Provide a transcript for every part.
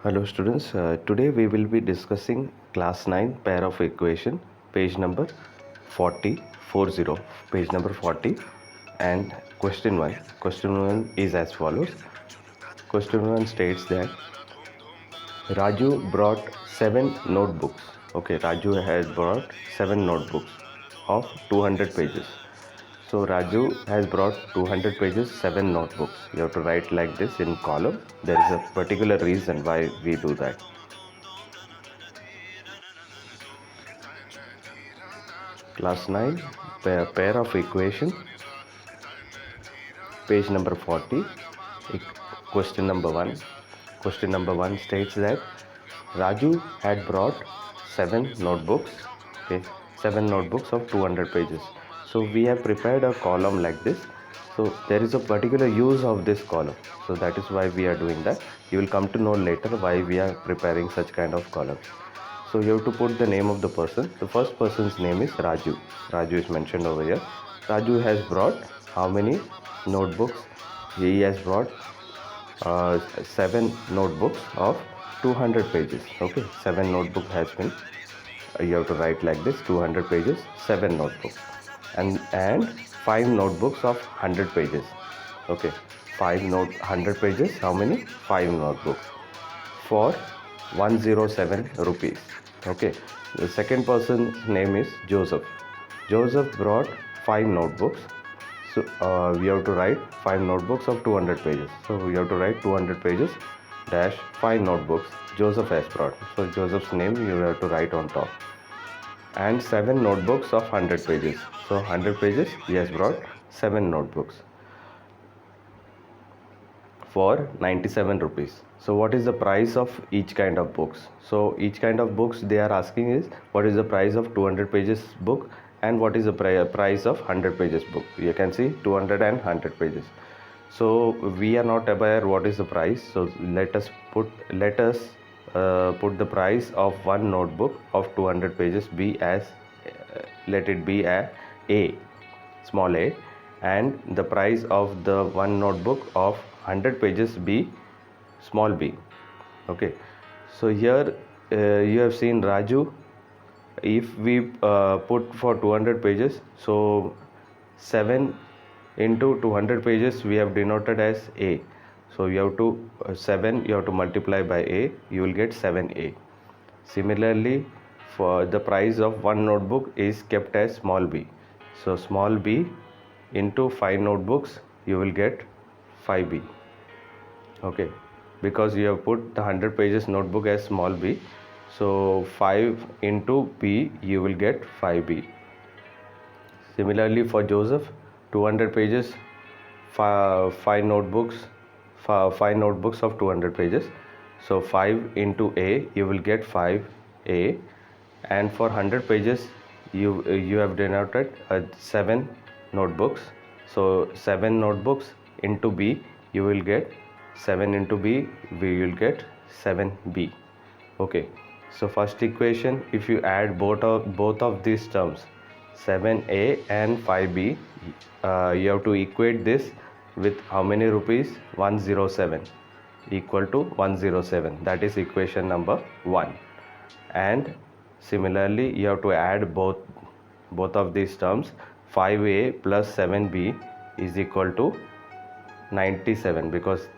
Hello students, today we will be discussing class 9 pair of equation page number 40, page number 40 and question 1. Question 1 is as follows. Question 1 states that Raju brought 7 notebooks. Okay, Raju has brought 7 notebooks of 200 pages. So Raju has brought 200 pages, 7 notebooks. You have to write like this in column. There is a particular reason why we do that. Class 9 pair of equation page number 40 question number 1 states that Raju had brought 7 notebooks, okay, 7 notebooks of 200 pages. So we have prepared a column like this. So there is a particular use of this column, so that is why we are doing that. You will come to know later why we are preparing such kind of columns. So you have to put the name of the person. The first person's name is Raju. Raju is mentioned over here. Raju has brought how many notebooks? He has brought 7 notebooks of 200 pages. Okay, 7 notebook has been. You have to write like this: 200 pages, 7 notebooks, and 5 notebooks of 100 pages. Okay, 100 pages. How many? 5 notebooks for 107 rupees. Okay, the second person's name is Joseph. Joseph brought 5 notebooks. So we have to write 5 notebooks of 200 pages. So we have to write 200 pages dash 5 notebooks Joseph has brought. So Joseph's name you have to write on top. And 7 notebooks of 100 pages. So 100 pages he has brought 7 notebooks for 97 rupees. So what is the price of each kind of books? So each kind of books they are asking is what is the price of 200 pages book and what is the price of 100 pages book. You can see 200 and 100 pages. So we are not aware what is the price. So let us put the price of one notebook of 200 pages be as let it be a small a, and the price of the one notebook of 100 pages be small b. Okay, so here you have seen Raju. If we put for 200 pages, so 7 into 200 pages we have denoted as a. So you have to 7 you have to multiply by a, you will get 7a. Similarly, for the price of one notebook is kept as small b. So small b into 5 notebooks you will get 5b. Okay, because you have put the 100 pages notebook as small b, so 5 into b you will get 5b. Similarly for Joseph, 200 pages, 5 notebooks, 5 notebooks of 200 pages. So 5 into a you will get 5a, and for 100 pages you have denoted 7 notebooks. So 7 notebooks into b you will get 7 into b we will get 7b. Okay, so first equation, if you add both of these terms 7a and 5b, you have to equate this with how many rupees? 107, equal to 107. That is equation number 1. And similarly you have to add both of these terms. 5a plus 7b is equal to 97, because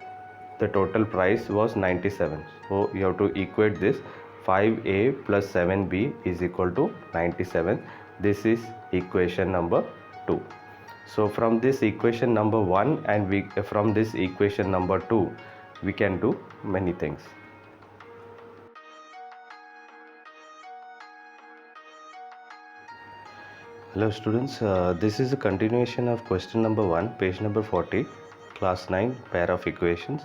the total price was 97. So you have to equate this. 5a plus 7b is equal to 97. This is equation number 2. So from this equation number 1 and from this equation number 2 we can do many things. Hello students, this is a continuation of question number 1, page number 40, class 9, pair of equations.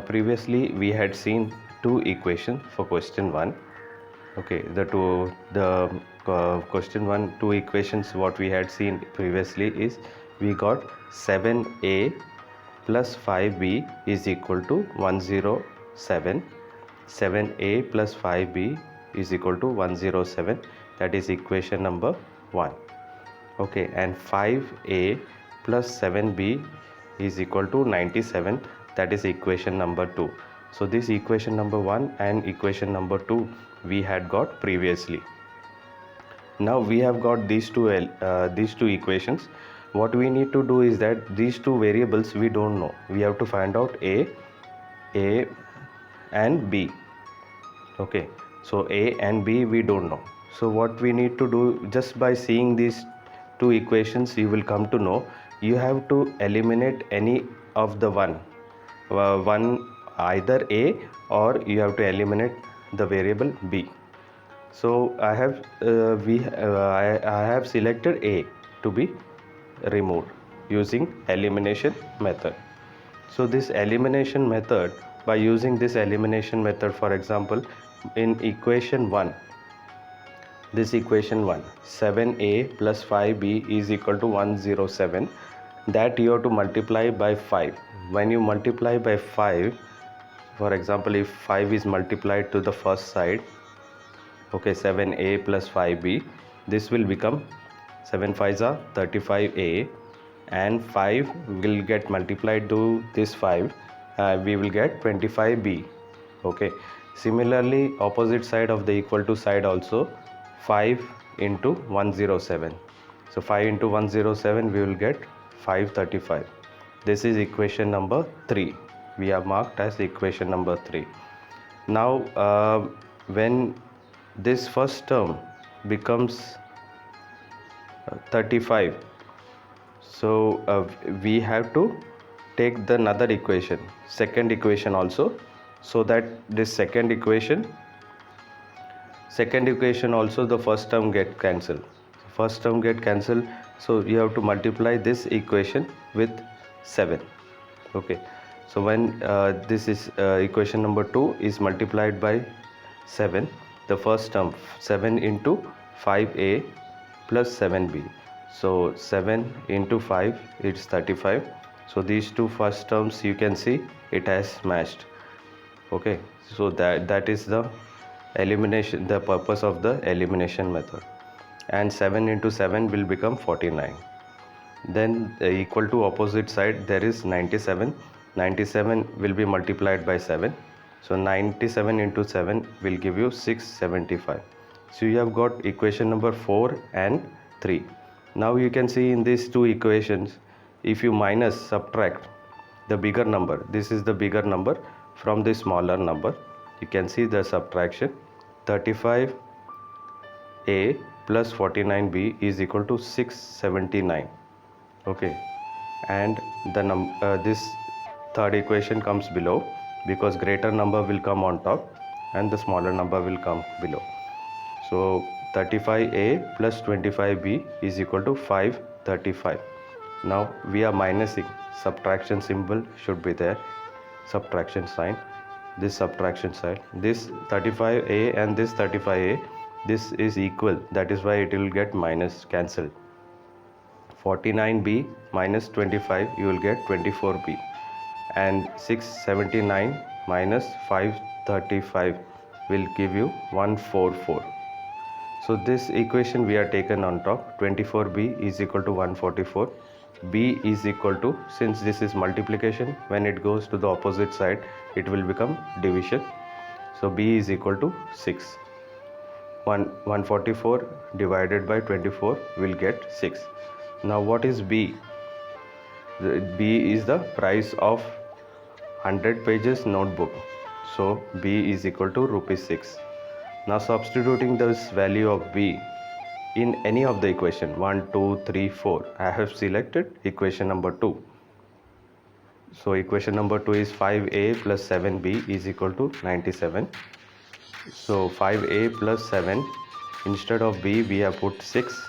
Previously we had seen 2 equations for question 1. Okay, question 1, 2 equations what we had seen previously is we got 7a plus 5b is equal to 107. 7a plus 5b is equal to 107. That is equation number 1. Okay, and 5a plus 7b is equal to 97. That is equation number 2. So this equation number 1 and equation number 2 we had got previously. Now we have got these two equations. What we need to do is that these two variables we don't know. We have to find out a and b. Okay, so a and b we don't know. So what we need to do, just by seeing these two equations you will come to know you have to eliminate any of the one either a, or you have to eliminate the variable b. So I have selected a to be removed using elimination method. So this elimination method, by using this elimination method, for example, in equation 1, this equation 1, 7a plus 5b is equal to 107, that you have to multiply by 5. When you multiply by 5, for example, if 5 is multiplied to the first side, okay, 7a plus 5b, this will become 7 5s are 35a, and 5 will get multiplied to this 5, we will get 25b. Okay, similarly opposite side of the equal to side also, 5 into 107, so 5 into 107 we will get 535. This is equation number 3, we have marked as equation number 3. Now when this first term becomes 35, so we have to take the another equation, second equation also, so that this second equation also the first term get cancelled. So you have to multiply this equation with 7. Okay, so when this is equation number 2 is multiplied by 7, the first term 7 into 5a plus 7b, so 7 into 5 it's 35. So these two first terms you can see it has matched. Okay, so that is the elimination, the purpose of the elimination method. And 7 into 7 will become 49. Then equal to opposite side there is 97 will be multiplied by 7, so 97 into 7 will give you 675. So you have got equation number 4 and 3. Now you can see in these two equations, if you subtract the bigger number, this is the bigger number from the smaller number, you can see the subtraction. 35a plus 49b is equal to 679. Okay, and the this third equation comes below, because greater number will come on top and the smaller number will come below. So 35a plus 25b is equal to 535. Now we are minusing, subtraction symbol should be there, subtraction sign, this subtraction sign, this 35a and this 35a, this is equal, that is why it will get minus, cancelled. 49b minus 25 you will get 24b, and 679 minus 535 will give you 144. So this equation we are taken on top, 24b is equal to 144, b is equal to, since this is multiplication, when it goes to the opposite side it will become division, so b is equal to 6. 144 divided by 24 will get 6. Now what is b? B is the price of 100 pages notebook, so b is equal to ₹6. Now substituting this value of b in any of the equation 1, 2, 3, 4, I have selected equation number 2. So equation number 2 is 5a plus 7b is equal to 97. So 5a plus 7, instead of b we have put 6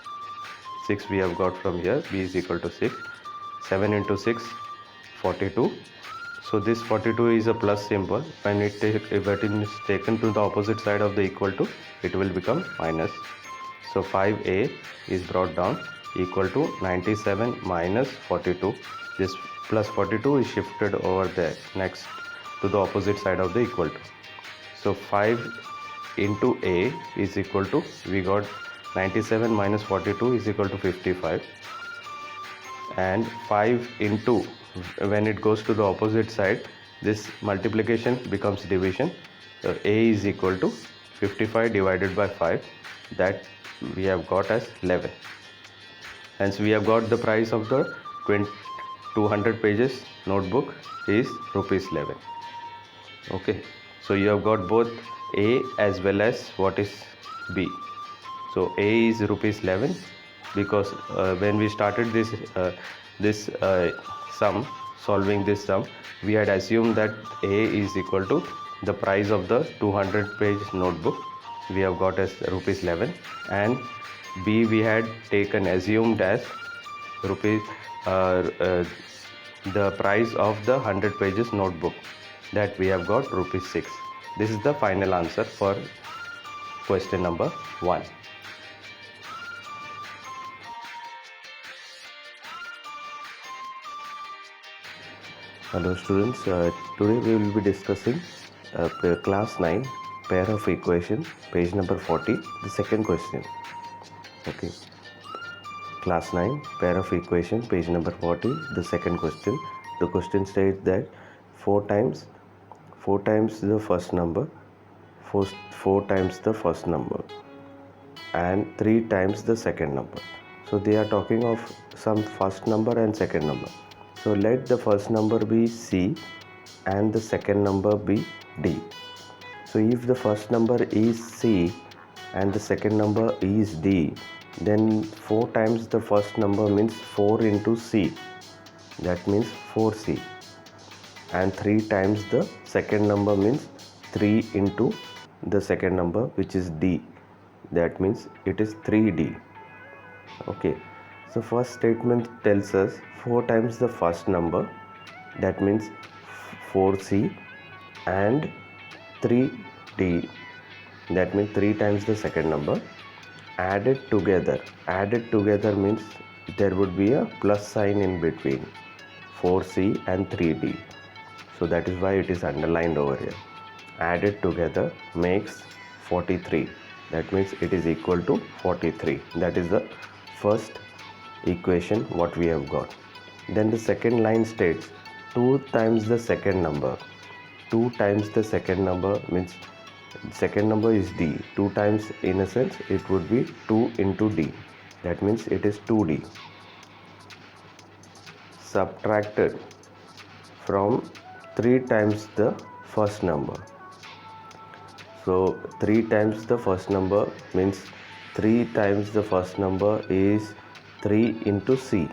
we have got from here, b is equal to 6. 7 into 6, 42. So this 42 is a plus symbol, when it is taken to the opposite side of the equal to, it will become minus. So 5a is brought down, equal to 97 minus 42. This plus 42 is shifted over there next to the opposite side of the equal to. So 5 into a is equal to, we got 97 minus 42 is equal to 55, and 5 into, when it goes to the opposite side this multiplication becomes division. So A is equal to 55 divided by 5, that we have got as 11. Hence we have got the price of the 200 pages notebook is rupees 11. Okay, so you have got both A as well as what is B. So A is rupees 11 because when we started this sum, solving this sum, we had assumed that A is equal to the price of the 200 page notebook, we have got as rupees 11, and B we had taken assumed as rupees the price of the 100 pages notebook, that we have got rupees 6. This is the final answer for question number 1. Hello students, today we will be discussing class 9 pair of equation, page number 40, the second question. Okay, class 9 pair of equation, page number 40, the second question. The question states that 4 times the first number, 4 times the first number, and 3 times the second number. So they are talking of some first number and second number. So let the first number be C and the second number be D. So if the first number is C and the second number is D, then 4 times the first number means 4 into C, that means 4C, and 3 times the second number means 3 into the second number, which is D, that means it is 3D. Okay, so first statement tells us 4 times the first number, that means 4C, and 3D, that means 3 times the second number, added together means there would be a plus sign in between 4C and 3D, so that is why it is underlined over here. Added together makes 43, that means it is equal to 43. That is the first equation what we have got. Then the second line states 2 times the second number. 2 times the second number means second number is D. 2 times, in a sense, it would be 2 into D, that means it is 2D, subtracted from 3 times the first number. So 3 times the first number means 3 times the first number is 3 into C.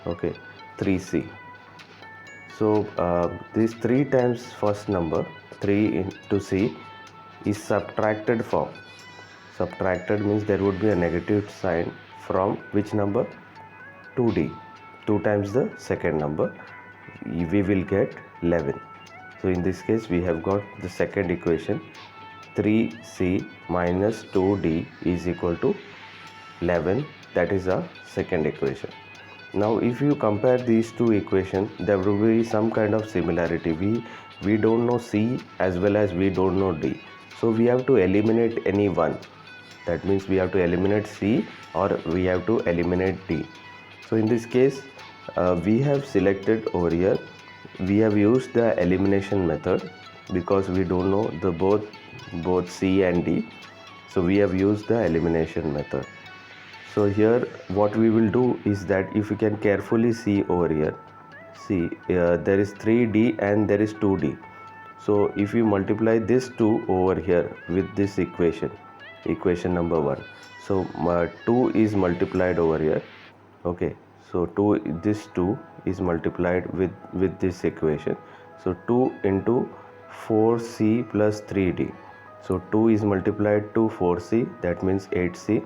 Okay, 3C. So this 3 times first number, 3 into C, is subtracted from. Subtracted means there would be a negative sign from which number? 2D. 2 times the second number, we will get 11. So in this case we have got the second equation, 3C minus 2D is equal to 11. That is our second equation. Now if you compare these two equations, there will be some kind of similarity. We don't know C as well as we don't know D, so we have to eliminate any one. That means we have to eliminate C or we have to eliminate D. So in this case we have selected over here, we have used the elimination method because we don't know the both C and D, so we have used the elimination method. So here what we will do is that, if you can carefully see over here, see there is 3D and there is 2D. So if you multiply this 2 over here with this equation number 1, so 2 is multiplied over here. Okay, so this 2 is multiplied with this equation. So 2 into 4C plus 3D. So 2 is multiplied to 4C, that means 8C,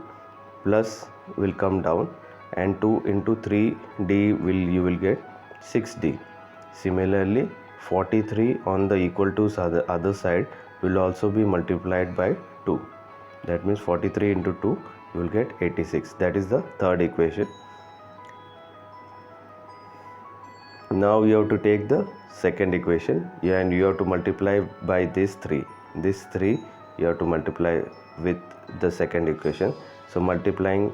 plus will come down, and 2 into 3D you will get 6D. Similarly 43 on the equal to other side will also be multiplied by 2, that means 43 into 2 you will get 86. That is the third equation. Now you have to take the second equation and you have to multiply by this 3 you have to multiply with the second equation. So multiplying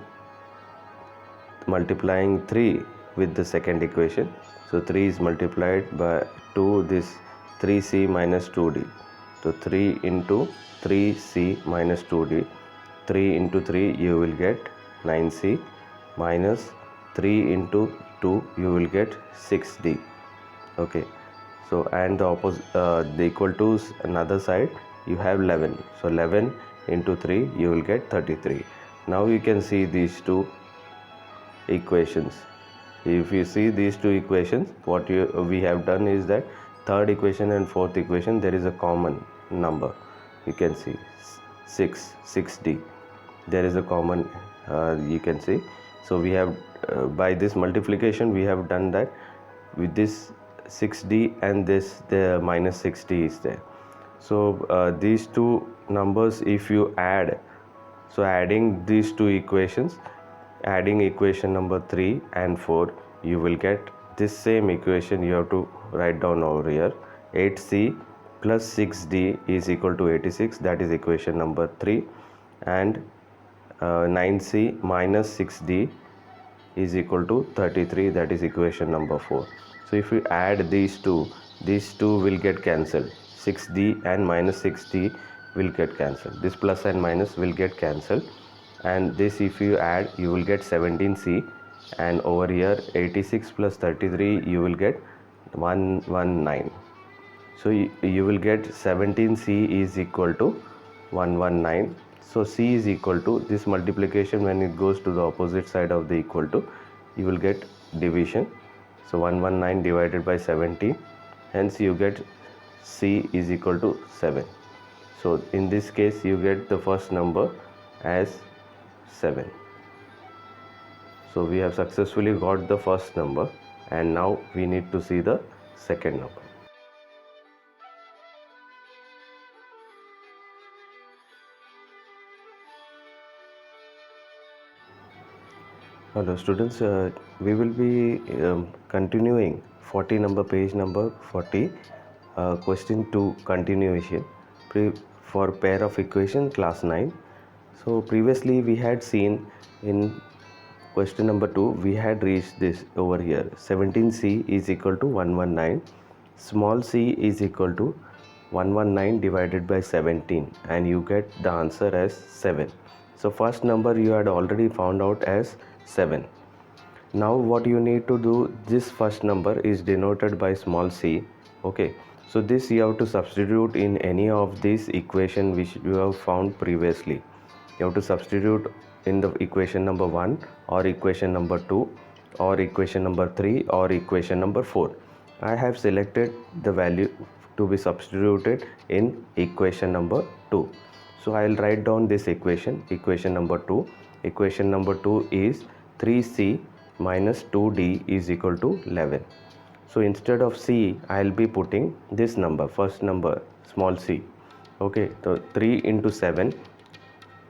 3 with the second equation, so 3 is multiplied by 2, this 3c minus 2d. So 3 into 3c minus 2d, 3 into 3 you will get 9c minus 3 into 2 you will get 6d. Okay, so and the opposite the equal to another side you have 11, so 11 into 3 you will get 33. Now you can see these two equations. If you see these two equations, what we have done is that third equation and fourth equation there is a common number. You can see 6d, there is a common you can see. So we have by this multiplication we have done that with this 6d and this the minus 6d is there. So these two numbers if you add, so adding these two equations, adding equation number 3 and 4, you will get this same equation. You have to write down over here. 8c plus 6d is equal to 86, that is equation number 3, and 9c minus 6d is equal to 33, that is equation number 4. So if you add these two will get cancelled. 6d and minus 6d will get cancelled. This plus and minus will get cancelled, and this if you add you will get 17c, and over here 86 plus 33 you will get 119. So you will get 17c is equal to 119. So c is equal to this multiplication, when it goes to the opposite side of the equal to, you will get division. So 119 divided by 17, hence you get c is equal to 7. So in this case you get the first number as 7. So we have successfully got the first number, and now we need to see the second number. Hello students, we will be continuing 40 number, page number 40, question 2 continuation for pair of equation class 9. So previously we had seen in question number 2 we had reached this over here. 17c is equal to 119, small c is equal to 119 divided by 17, and you get the answer as 7. So first number you had already found out as 7. Now what you need to do, this first number is denoted by small c. Okay, so this you have to substitute in any of these equation which you have found previously. You have to substitute in the equation number 1 or equation number 2 or equation number 3 or equation number 4. I have selected the value to be substituted in equation number 2. So I will write down this equation number 2. Equation number 2 is 3c minus 2d is equal to 11. So instead of c I will be putting this number, first number small c. Okay, so 3 into 7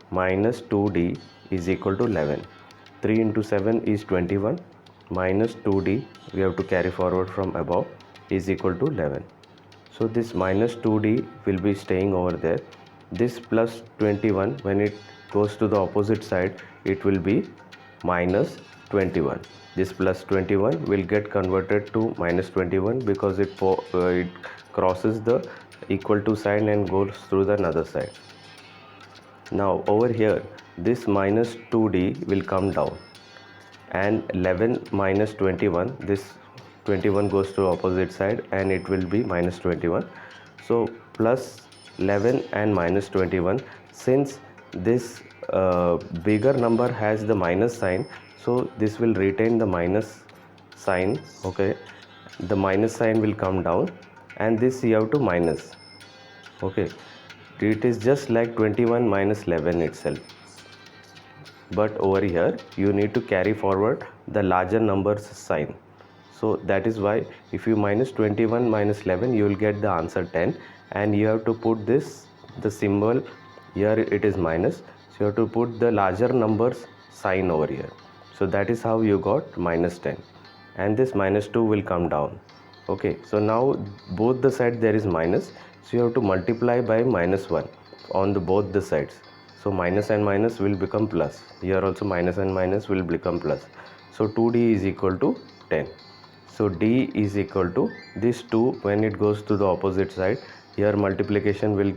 minus 2d is equal to 11. 3 into 7 is 21 minus 2d we have to carry forward from above is equal to 11. So this minus 2d will be staying over there. This plus 21, when it goes to the opposite side it will be minus 21. This plus 21 will get converted to minus 21 because it crosses the equal to sign and goes through the another side. Now over here this minus 2d will come down, and 11 minus 21, this 21 goes to opposite side and it will be minus 21. So plus 11 and minus 21, since this bigger number has the minus sign, so this will retain the minus sign. Okay, the minus sign will come down, and this you have to minus. Okay, it is just like 21 minus 11 itself, but over here you need to carry forward the larger numbers sign. So that is why if you minus 21 minus 11 you will get the answer 10, and you have to put this, the symbol here it is minus, so you have to put the larger numbers sign over here. So that is how you got minus 10, and this minus 2 will come down. Okay, so now both the side there is minus, so you have to multiply by minus 1 on the both the sides. So minus and minus will become plus. Here also minus and minus will become plus. So 2d is equal to 10. So D is equal to this 2 when it goes to the opposite side. Here multiplication will,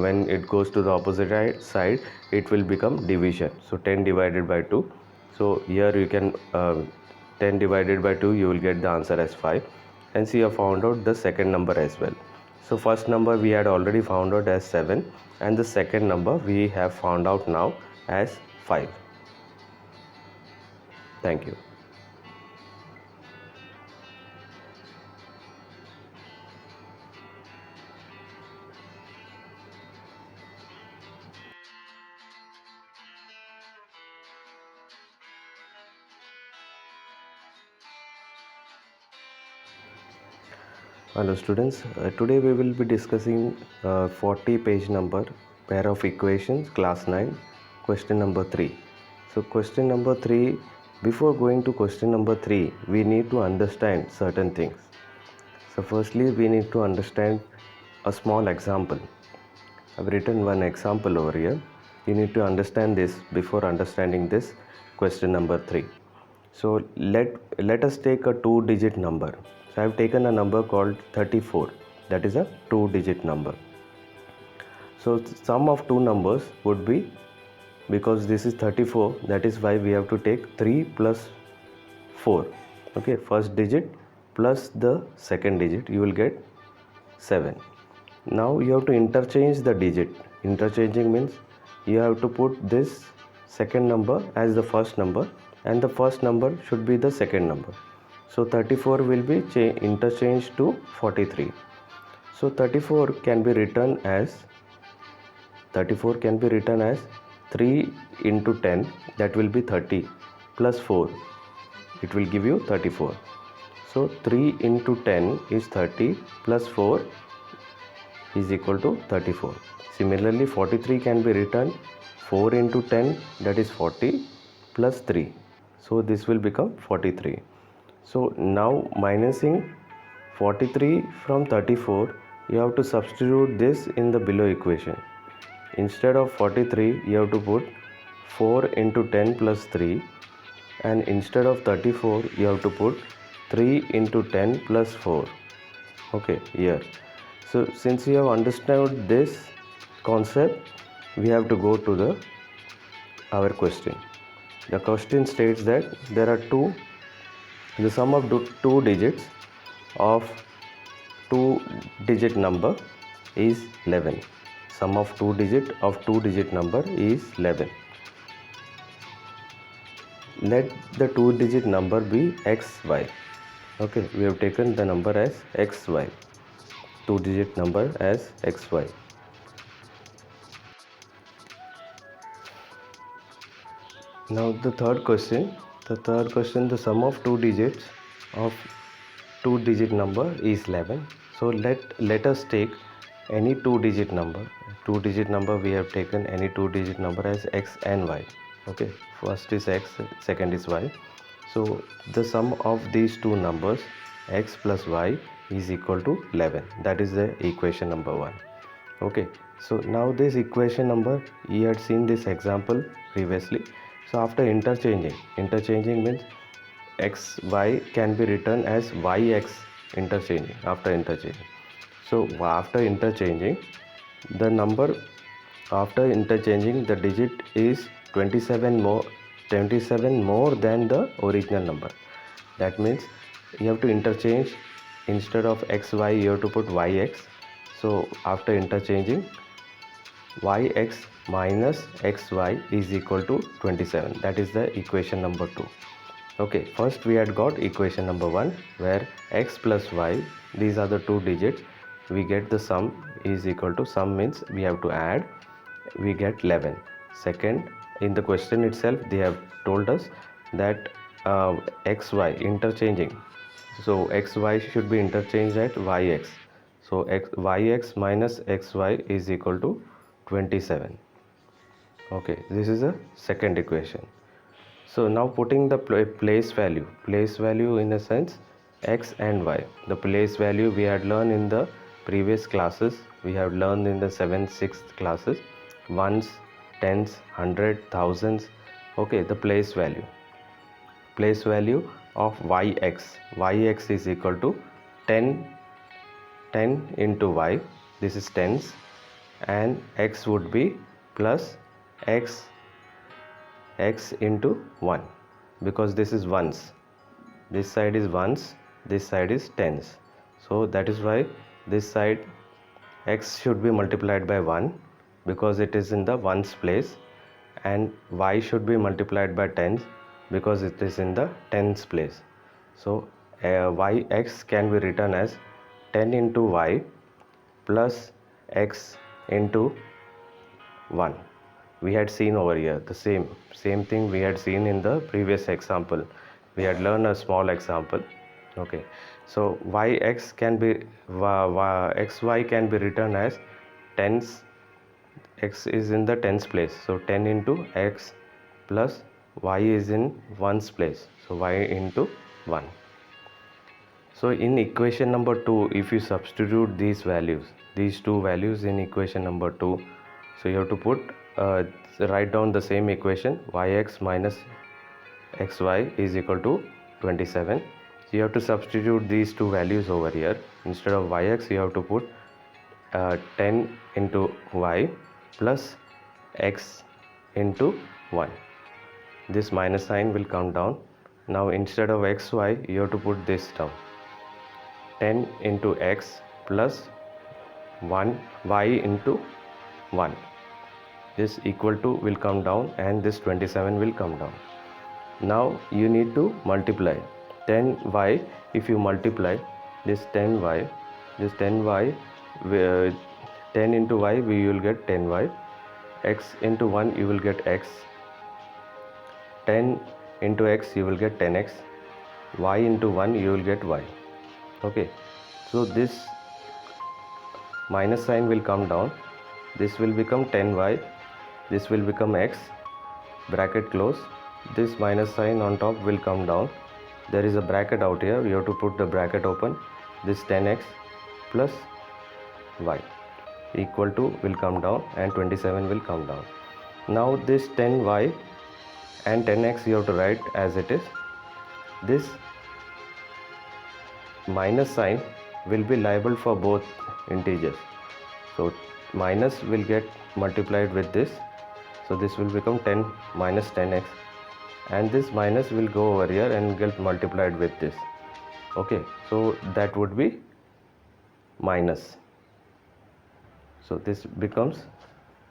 when it goes to the opposite side, it will become division. So 10 divided by 2. So here you can 10 divided by 2, you will get the answer as 5. Hence you have found out the second number as well. So first number we had already found out as 7, and the second number we have found out now as 5. Thank you. Hello students, today we will be discussing 40 page number pair of equations class 9 question number 3. So question number 3, before going to question number 3 we need to understand certain things. So firstly we need to understand a small example. I've written one example over here. You need to understand this before understanding this question number 3. So let us take a 2-digit number. So I have taken a number called 34. That is a 2-digit number. So sum of two numbers would be, because this is 34, that is why we have to take 3 plus 4. Okay, first digit plus the second digit, you will get 7. Now you have to interchange the digit. Interchanging means you have to put this second number as the first number, and the first number should be the second number. So 34 will be interchanged to 43. So 34 can be written as 3 into 10, that will be 30, plus 4, it will give you 34. So 3 into 10 is 30, plus 4 is equal to 34. Similarly 43 can be written 4 into 10, that is 40, plus 3. So this will become 43. So now minusing 43 from 34, you have to substitute this in the below equation. Instead of 43, you have to put 4 into 10 plus 3, and instead of 34, you have to put 3 into 10 plus 4. Okay, here. So since you have understood this concept, we have to go to our question. The question states that there are the sum of two digits of 2-digit number is 11. Sum of two-digit number is 11. Let the 2-digit number be xy. Okay, we have taken the number as xy. 2-digit number as xy. Now the third question, the sum of two digits of 2-digit number is 11. So let us take any 2-digit number. 2-digit number, we have taken any 2-digit number as x and y. Okay, first is x, second is y. So the sum of these two numbers, x plus y, is equal to 11. That is the equation number 1. Okay, so now this equation number, you had seen this example previously. So after interchanging means xy can be written as yx, after interchanging. So after interchanging the number, the digit is 27 more than the original number. That means you have to interchange, instead of xy you have to put yx. So after interchanging, yx minus xy is equal to 27. That is the equation number 2. Okay, first we had got equation number 1 where x plus y, these are the two digits, we get the sum is equal to, sum means we have to add, we get 11. Second, in the question itself they have told us that xy interchanging, so xy should be interchanged at yx. So yx minus xy is equal to 27. Okay, this is the second equation. So now putting the place value in a sense, x and y. The place value we had learned in the previous classes, we have learned in the 7th, 6th classes, ones, tens, hundred, thousands. Okay, the place value of yx. Yx is equal to 10 into y, this is tens, and x would be plus x into 1, because this is ones, this side is ones, this side is tens, so that is why this side x should be multiplied by 1 because it is in the ones place, and y should be multiplied by tens because it is in the tens place. So yx can be written as 10 into y plus x into 1. We had seen over here the same thing we had seen in the previous example. We had learned a small example. Okay, so yx can be xy can be written as tens. X is in the tens place, so 10 into x plus y is in ones place, so y into 1. So in equation number 2, if you substitute these values, these two values in equation number 2, so you have to put write down the same equation, yx minus xy is equal to 27. So you have to substitute these two values over here. Instead of yx, you have to put 10 into y plus x into 1. This minus sign will come down. Now instead of xy, you have to put this down, 10 into x plus 1 y into 1. This equal to will come down, and this 27 will come down. Now you need to multiply 10y. If you multiply this 10y, 10 into y, we will get 10y. X into 1, you will get x. 10 into x, you will get 10x. Y into 1, you will get y. Okay, so this minus sign will come down. This will become 10y. This will become x. Bracket close. This minus sign on top will come down. There is a bracket out here. You have to put the bracket open. This 10x plus y equal to will come down, and 27 will come down. Now this 10y and 10x you have to write as it is. This minus sign will be liable for both integers. So minus will get multiplied with this. So this will become 10 minus 10x, and this minus will go over here and get multiplied with this. Okay, so that would be minus. So this becomes,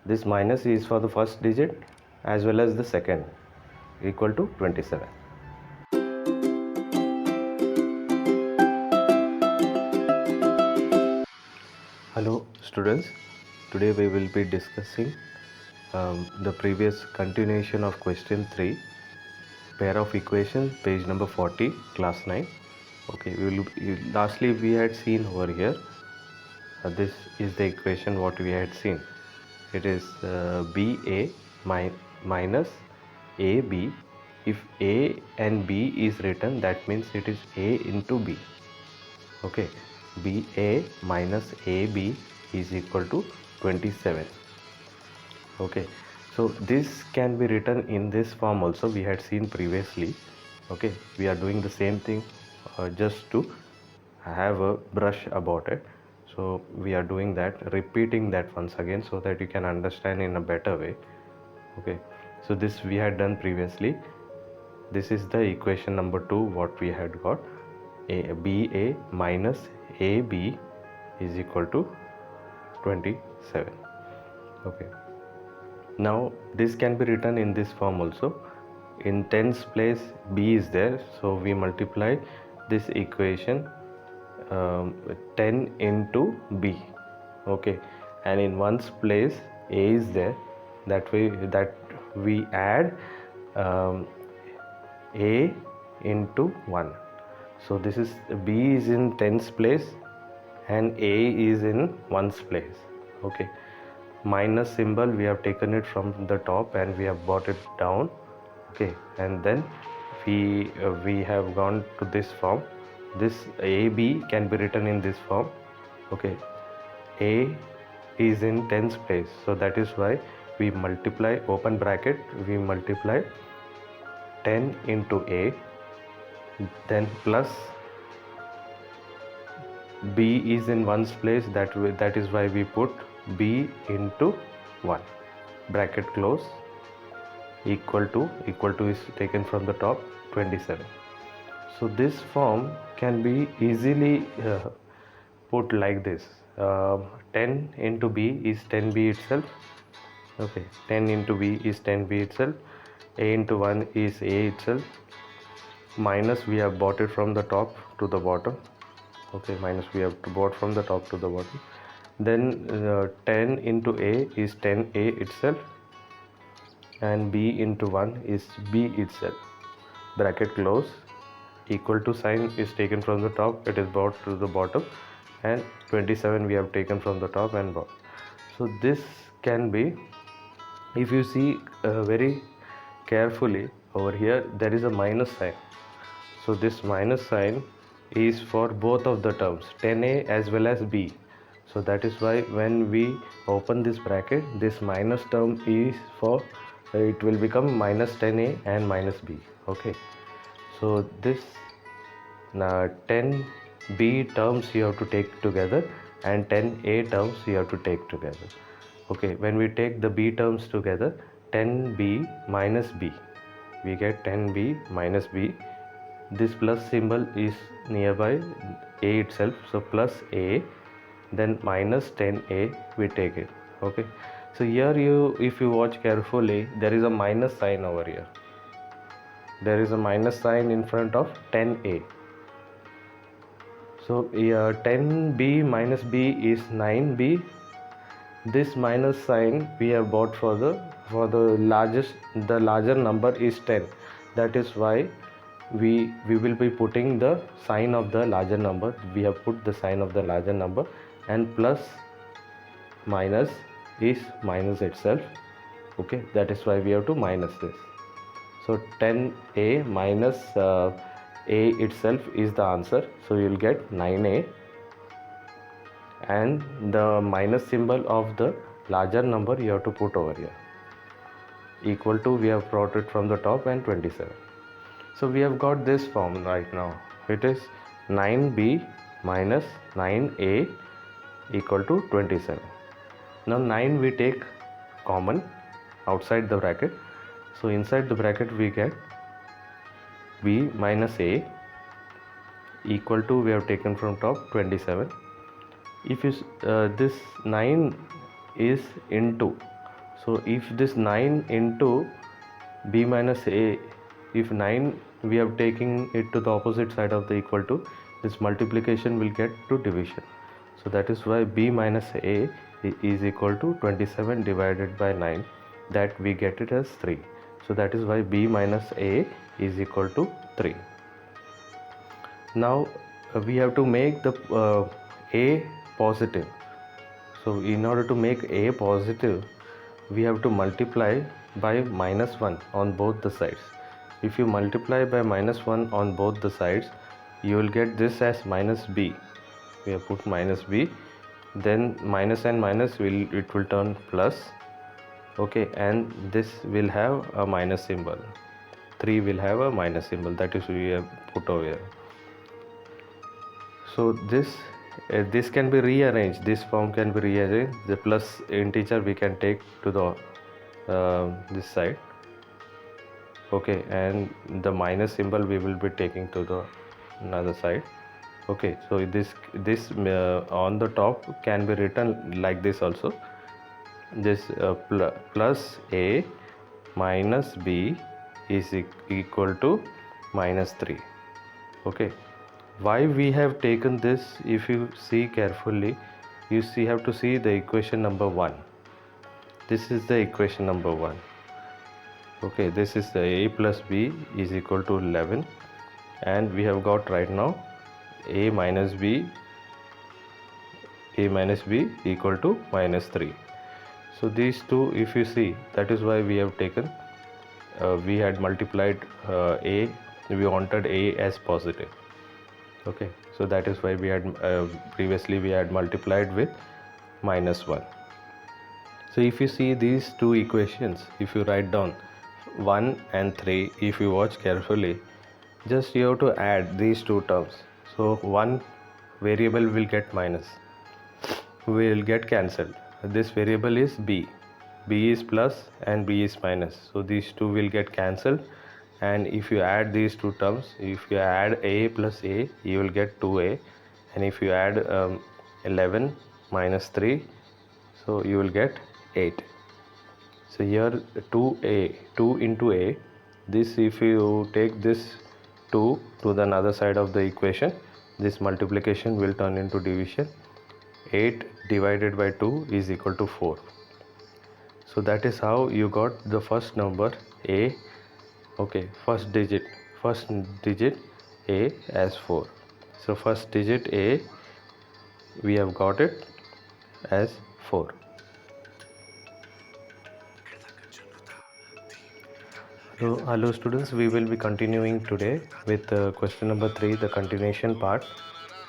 this minus is for the first digit as well as the second, equal to 27. Hello students, today we will be discussing the previous continuation of question 3, pair of equations, page number 40, class 9. Okay, lastly we had seen over here, this is the equation what we had seen. It is BA minus AB. If A and B is written, that means it is A into B. Okay, BA minus AB is equal to 27. Okay, so this can be written in this form also, we had seen previously. Okay, we are doing the same thing just to have a brush about it. So we are doing that, repeating that once again so that you can understand in a better way. Okay, so this we had done previously. This is the equation number 2 what we had got. BA minus AB is equal to 27. Okay, now this can be written in this form also. In tens place B is there, so we multiply this equation 10 into B. Okay, and in ones place A is there, that way that we add A into 1. So this is B is in tens place and A is in ones place. Okay, minus symbol we have taken it from the top and we have brought it down. Okay, and then we have gone to this form. This AB can be written in this form. Okay, A is in tens place, so that is why we multiply, open bracket, we multiply 10 into A. then plus b is in ones place, that is why we put b into 1, bracket close, equal to is taken from the top, 27. So this form can be easily put like this. 10 into b is 10b itself. Okay, 10 into b is 10b itself. A into 1 is a itself. Minus we have brought it from the top to the bottom. Okay, minus we have brought from the top to the bottom. Then 10 into a is 10a itself, and b into 1 is b itself, bracket close, equal to sign is taken from the top, it is brought to the bottom, and 27 we have taken from the top and bottom. So this can be, if you see very carefully over here, there is a minus sign. So this minus sign is for both of the terms, 10a as well as b. So that is why when we open this bracket, this minus term is for, it will become minus 10a and minus b. Okay, so this 10b terms you have to take together and 10a terms you have to take together. Okay, when we take the b terms together, 10b minus b, we get 10b minus b. This plus symbol is nearby a itself, so plus a, then minus 10a we take it. Okay, so here if you watch carefully, there is a minus sign over here. There is a minus sign in front of 10a. So 10b minus b is 9b. This minus sign we have bought for the larger number is 10. That is why we will be putting the sign of the larger number. We have put the sign of the larger number, and plus minus is minus itself. Okay, that is why we have to minus this. So 10a minus a itself is the answer, so you will get 9a, and the minus symbol of the larger number you have to put over here, equal to, we have brought it from the top, and 27. So we have got this form right now. It is 9b minus 9a equal to 27. Now 9 we take common outside the bracket. So inside the bracket we get b minus a equal to, we have taken from top, 27. If you this 9 is into, so if this 9 into b minus a, if 9 we have taken it to the opposite side of the equal to, this multiplication will get to division. So that is why b minus a is equal to 27 divided by 9, that we get it as 3. So that is why b minus a is equal to 3. Now we have to make the a positive. So in order to make a positive, we have to multiply by minus 1 on both the sides. If you multiply by minus 1 on both the sides, you will get this as minus b. We have put minus b, then minus and minus it will turn plus. Okay, and this will have a minus symbol. 3 will have a minus symbol, that is we have put over here. So this can be rearranged, this form can be rearranged. The plus integer we can take to the this side. Okay, and the minus symbol we will be taking to the another side. Okay, so this on the top can be written like this also. This plus a minus b is equal to minus 3. Okay, why we have taken this, if you see carefully, you have to see the equation number 1. This is the equation number 1. Okay, this is the a plus b is equal to 11, and we have got right now a minus b equal to minus 3. So these two, if you see, that is why we have taken, we had multiplied a, we wanted a as positive. Okay, so that is why we had previously we had multiplied with minus 1. So if you see these two equations, if you write down 1 and 3, if you watch carefully, just you have to add these two terms. So one variable will get minus, will get cancelled. This variable is b is plus and b is minus, so these two will get cancelled. And if you add these two terms, if you add a plus a, you will get 2a. And if you add 11 minus 3, so you will get 8. So here 2a, 2 into a, this, if you take this 2 to the other side of the equation, this multiplication will turn into division. 8 divided by 2 is equal to 4. So that is how you got the first number a, okay, first digit a as 4. So first digit a, we have got it as 4. So hello students, we will be continuing today with question number 3, the continuation part,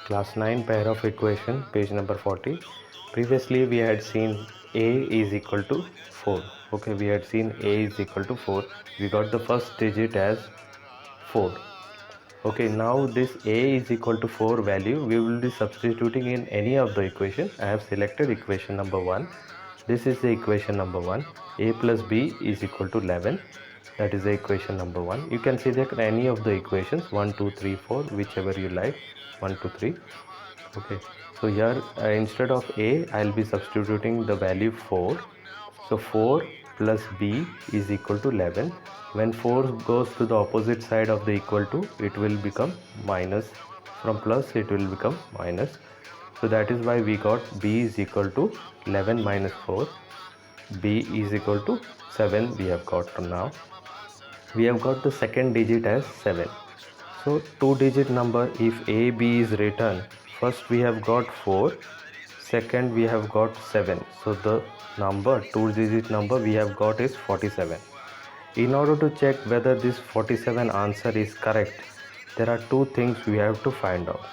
class 9 pair of equation, page number 40. Previously we had seen a is equal to 4. Okay, we had seen a is equal to 4. We got the first digit as 4. Okay, now this a is equal to 4 value we will be substituting in any of the equation. I have selected equation number 1. This is the equation number 1. A plus b is equal to 11. That is the equation number 1. You can select any of the equations 1, 2, 3, 4, whichever you like. 1, 2, 3. Okay, so here instead of a, I'll be substituting the value 4. So 4 plus b is equal to 11. When 4 goes to the opposite side of the equal to, it will become minus. From plus it will become minus. So that is why we got b is equal to 11 minus 4. b is equal to 7 we have got from now. We have got the second digit as 7. So 2-digit number, if a, b is written, first we have got 4, second we have got 7. So the number, 2-digit number we have got is 47. In order to check whether this 47 answer is correct, there are two things we have to find out.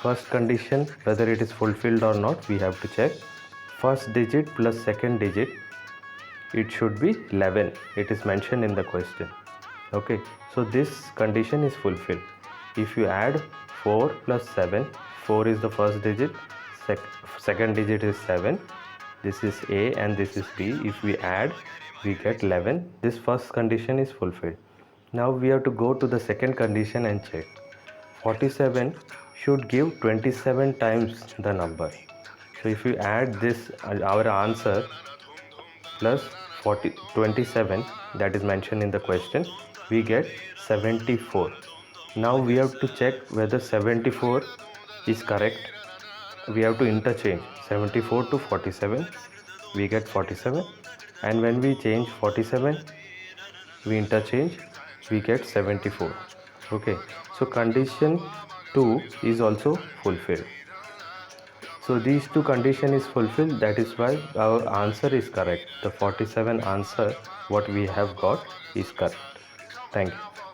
First condition, whether it is fulfilled or not, we have to check. First digit plus second digit, it should be 11. It is mentioned in the question. Okay, so this condition is fulfilled. If you add 4 plus 7, 4 is the first digit, second digit is 7, this is a and this is b. If we add, we get 11. This first condition is fulfilled. Now we have to go to the second condition and check. 47 should give 27 times the number. So if you add this, our answer plus 27 that is mentioned in the question, we get 74. Now we have to check whether 74 is correct. We have to interchange 74 to 47, we get 47, and when we change 47, we interchange, we get 74. Okay, so condition 2 is also fulfilled. So these two condition is fulfilled, that is why our answer is correct. The 47 answer what we have got is correct. Thank you.